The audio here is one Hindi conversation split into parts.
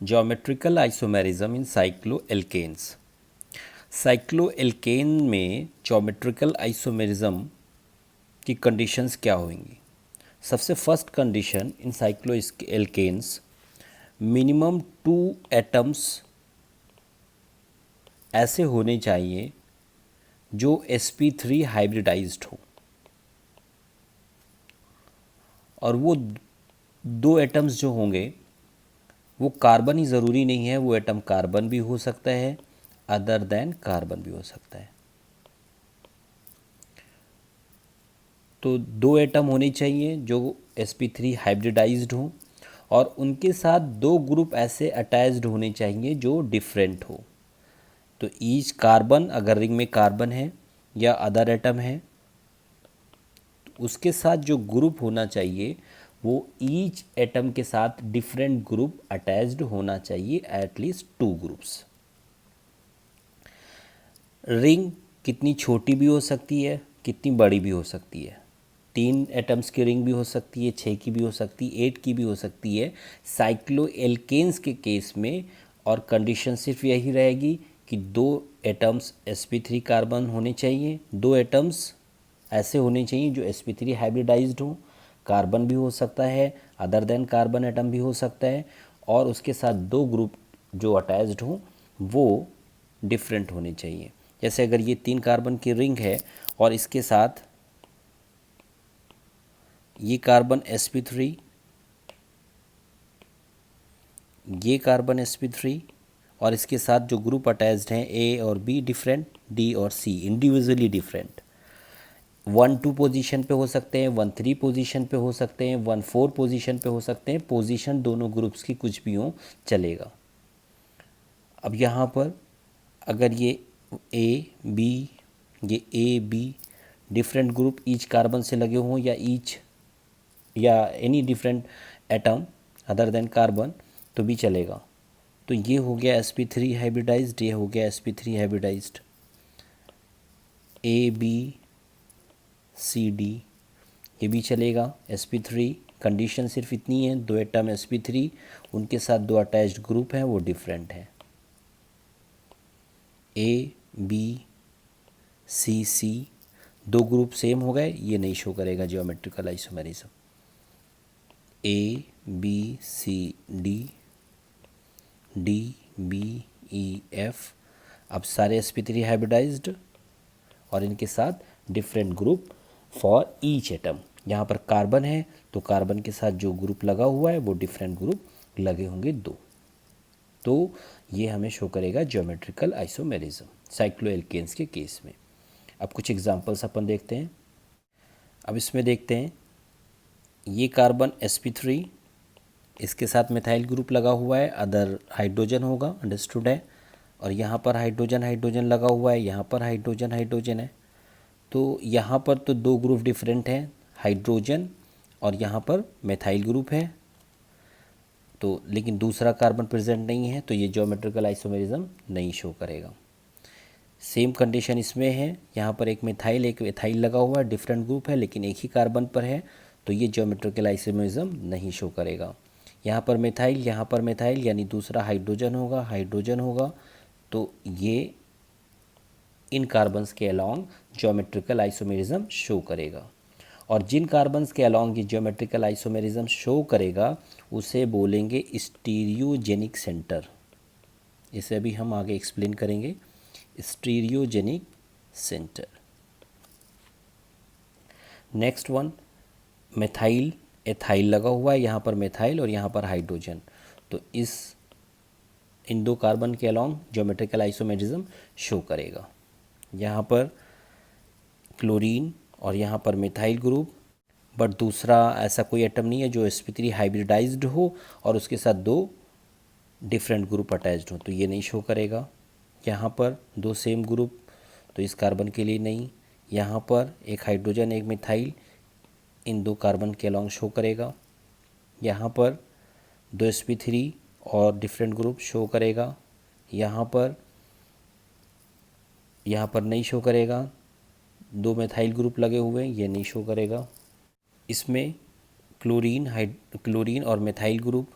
Geometrical isomerism in cycloalkenes. Cycloalkane में ज्योमेट्रिकल आइसोमेरिज्म की कंडीशंस क्या होंगी? सबसे first condition in cycloalkenes, minimum 2 atoms ऐसे होने चाहिए जो sp3 हाइब्रिडाइज्ड हो, और वो 2 एटम्स जो होंगे वो कार्बन ही ज़रूरी नहीं है, वो एटम कार्बन भी हो सकता है, अदर देन कार्बन भी हो सकता है। तो 2 एटम होने चाहिए जो sp3 हाइब्रिडाइज्ड हो, और उनके साथ 2 ग्रुप ऐसे अटैच्ड होने चाहिए जो डिफरेंट हो। तो ईच कार्बन, अगर रिंग में कार्बन है या अदर एटम है, तो उसके साथ जो ग्रुप होना चाहिए वो ईच एटम के साथ डिफरेंट ग्रुप अटैच्ड होना चाहिए, एटलीस्ट 2 ग्रुप्स। रिंग कितनी छोटी भी हो सकती है, कितनी बड़ी भी हो सकती है। 3 एटम्स की रिंग भी हो सकती है, 6 की भी हो सकती है, 8 की भी हो सकती है साइक्लोएल्केन्स के केस में। और कंडीशन सिर्फ यही रहेगी कि 2 एटम्स sp3 कार्बन होने चाहिए, 2 एटम्स ऐसे होने चाहिए जो sp3 हाइब्रिडाइज्ड हो। कार्बन भी हो सकता है, अदर देन कार्बन एटम भी हो सकता है, और उसके साथ 2 ग्रुप जो अटैच्ड हों वो डिफरेंट होने चाहिए। जैसे अगर ये 3 कार्बन की रिंग है और इसके साथ ये कार्बन sp3, ये कार्बन sp3, और इसके साथ जो ग्रुप अटैच्ड हैं A और B डिफरेंट, D और C इंडिविजुअली डिफरेंट। 1-2 पोजीशन पे हो सकते हैं, 1-3 पोजीशन पे हो सकते हैं, 1-4 पोजीशन पे हो सकते हैं। पोजीशन दोनों ग्रुप्स की कुछ भी हो चलेगा। अब यहाँ पर अगर ये A B different group each carbon से लगे हों, या any different atom other than carbon, तो भी चलेगा। तो ये हो गया sp3 हाइब्रिडाइज्ड, ये हो गया sp3 हाइब्रिडाइज्ड। ABCD ये भी चलेगा। sp3 कंडीशन सिर्फ इतनी है, 2 एटम sp3, उनके साथ 2 अटैच्ड ग्रुप हैं, वो डिफरेंट हैं। ABCC 2 ग्रुप सेम हो गए, ये नहीं शो करेगा ज्योमेट्रिकल आइसोमेरिज्म। ABCD DBEF, अब सारे sp3 हाइब्रिडाइज्ड और इनके साथ different group for each atom. यहाँ पर कार्बन है तो कार्बन के साथ जो ग्रुप लगा हुआ है वो डिफरेंट ग्रुप लगे होंगे 2। तो ये हमें शो करेगा ज्योमेट्रिकल आइसोमेरिज्म साइक्लोएल्केन्स के केस में। अब कुछ एग्जांपल्स अपन देखते हैं। अब इसमें देखते हैं, ये कार्बन sp3, इसके साथ मिथाइल ग्रुप लगा हुआ है, अदर हाइड्रोजन होगा, अंडरस्टूड है। और यहाँ पर हाइड्रोजन हाइड्रोजन लगा हुआ है, यहाँ पर हाइड्रोजन हाइड्रोजन है। तो यहाँ पर तो 2 ग्रुप डिफरेंट हैं, हाइड्रोजन, और यहाँ पर मिथाइल ग्रुप है। तो लेकिन दूसरा कार्बन प्रेजेंट नहीं है, तो ये ज्योमेट्रिकल आइसोमेरिज्म नहीं शो करेगा। सेम कंडीशन इसमें है, यहाँ पर एक मिथाइल एक एथाइल लगा हुआ है, डिफरेंट ग्रुप है लेकिन एक ही कार्बन पर है, तो ये ज्योमेट्रिकल आइसोमेरिज्म नहीं शो करेगा। यहाँ पर मिथाइल यानी दूसरा हाइड्रोजन होगा, तो ये इन कार्बन्स के अलोंग ज्योमेट्रिकल आइसोमेरिज्म शो करेगा। और जिन कार्बन्स के अलोंग ये ज्योमेट्रिकल आइसोमेरिज्म शो करेगा उसे बोलेंगे स्टीरियोजेनिक सेंटर। इसे अभी हम आगे एक्सप्लेन करेंगे, stereogenic centre. Next one, methyl ethyl लगा हुआ है, यहाँ पर मिथाइल और यहाँ पर हाइड्रोजन, तो इन 2 कार्बन के अलोंग ज्योमेट्रिकल आइसोमेरिज्म शो करेगा। यहाँ पर क्लोरीन और यहाँ पर मिथाइल ग्रुप, बट दूसरा ऐसा कोई एटम नहीं है जो sp3 हाइब्रिडाइज्ड हो और उसके साथ 2 डिफरेंट ग्रुप अटैच्ड हो, तो ये नहीं शो करेगा। यहाँ पर 2 सेम ग्रुप, तो इस कार्बन के लिए नहीं। यहाँ पर एक हाइड्रोजन एक मिथाइल, इन 2 कार्बन के अलोंग शो करेगा। यहाँ पर 2 sp3 और डिफरेंट ग्रुप शो करेगा। यहाँ पर नहीं शो करेगा, 2 मिथाइल ग्रुप लगे हुए हैं, ये नहीं शो करेगा। इसमें क्लोरीन और मिथाइल ग्रुप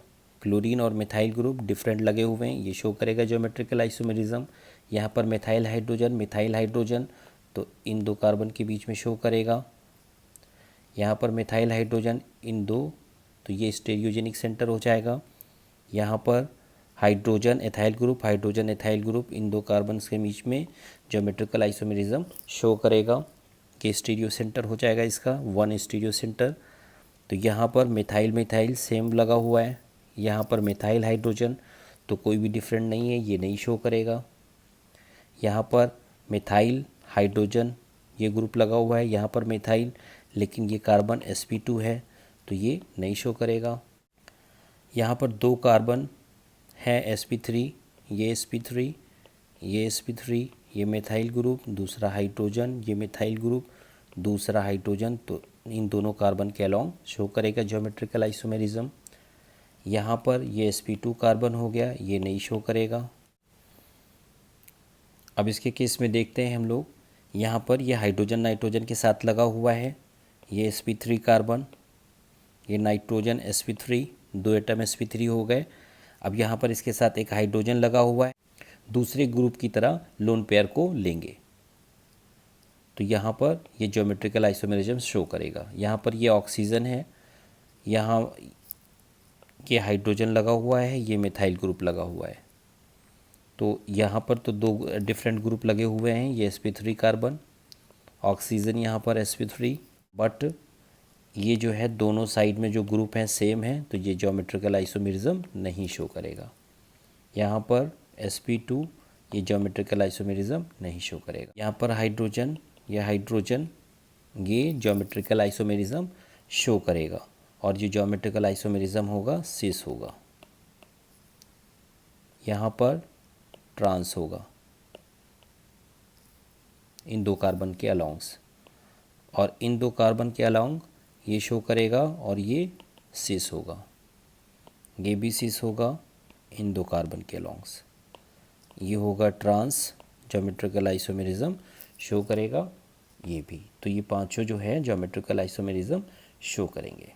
क्लोरीन और मिथाइल ग्रुप डिफरेंट लगे हुए हैं, ये शो करेगा ज्योमेट्रिकल आइसोमेरिज्म। यहाँ पर मिथाइल हाइड्रोजन तो इन दो कार्बन के बीच में शो करेगा। यहाँ पर मिथाइल हाइड्रोजन इन दो, तो ये स्टेरियोजेनिक सेंटर हो जाएगा। यहाँ पर हाइड्रोजन एथाइल ग्रुप इन दो कार्बन के बीच में ज्योमेट्रिकल आइसोमेरिज्म शो करेगा कि स्टीरियो सेंटर हो जाएगा इसका, वन स्टीरियो सेंटर। तो यहाँ पर मिथाइल सेम लगा हुआ है, यहाँ पर मिथाइल हाइड्रोजन तो कोई भी डिफरेंट नहीं है, ये नहीं शो करेगा। यहाँ पर मिथाइल हाइड्रोजन ये ग्रुप लगा हुआ है, यहाँ पर मिथाइल, लेकिन ये कार्बन sp2 है तो ये नहीं शो करेगा। यहाँ पर दो कार्बन है sp3, ये sp3, ये sp3, ये मिथाइल ग्रुप, दूसरा हाइड्रोजन, ये मिथाइल ग्रुप, दूसरा हाइड्रोजन, तो इन दोनों कार्बन के अलॉन्ग शो करेगा ज्योमेट्रिकल आइसोमेरिज्म। यहाँ पर ये sp2 कार्बन हो गया, ये नहीं शो करेगा। अब इसके केस में देखते हैं हम लोग, यहाँ पर ये हाइड्रोजन नाइट्रोजन के साथ लगा हुआ है, ये sp3 कार्बन, ये नाइट्रोजन sp3, दो एटम sp3 हो गए। अब यहाँ पर इसके साथ एक हाइड्रोजन लगा हुआ है, दूसरे ग्रुप की तरह लोन पेयर को लेंगे तो यहाँ पर ये ज्योमेट्रिकल आइसोमेरिज्म शो करेगा। यहाँ पर ये ऑक्सीजन है, यहाँ ये हाइड्रोजन लगा हुआ है, ये मिथाइल ग्रुप लगा हुआ है, तो यहाँ पर तो दो डिफरेंट ग्रुप लगे हुए हैं, ये sp3 कार्बन, ऑक्सीजन यहाँ पर sp3, बट ये जो है दोनों साइड में जो ग्रुप हैं सेम है, तो ये ज्योमेट्रिकल आइसोमेरिज्म नहीं शो करेगा। यहाँ पर sp2 ये ज्योमेट्रिकल आइसोमेरिज्म नहीं शो करेगा। यहाँ पर हाइड्रोजन ये ज्योमेट्रिकल आइसोमेरिज्म शो करेगा, और जो ज्योमेट्रिकल आइसोमेरिज्म होगा सिस होगा। यहाँ पर ट्रांस होगा इन दो कार्बन के अलॉन्ग्स, और इन दो कार्बन के अलॉन्ग ये शो करेगा, और ये सिस होगा, ये भी सिस होगा इन दो कार्बन के अलॉन्ग्स, ये होगा ट्रांस, ज्योमेट्रिकल आइसोमेरिज्म शो करेगा ये भी। तो ये पांचों जो है ज्योमेट्रिकल आइसोमेरिज्म शो करेंगे।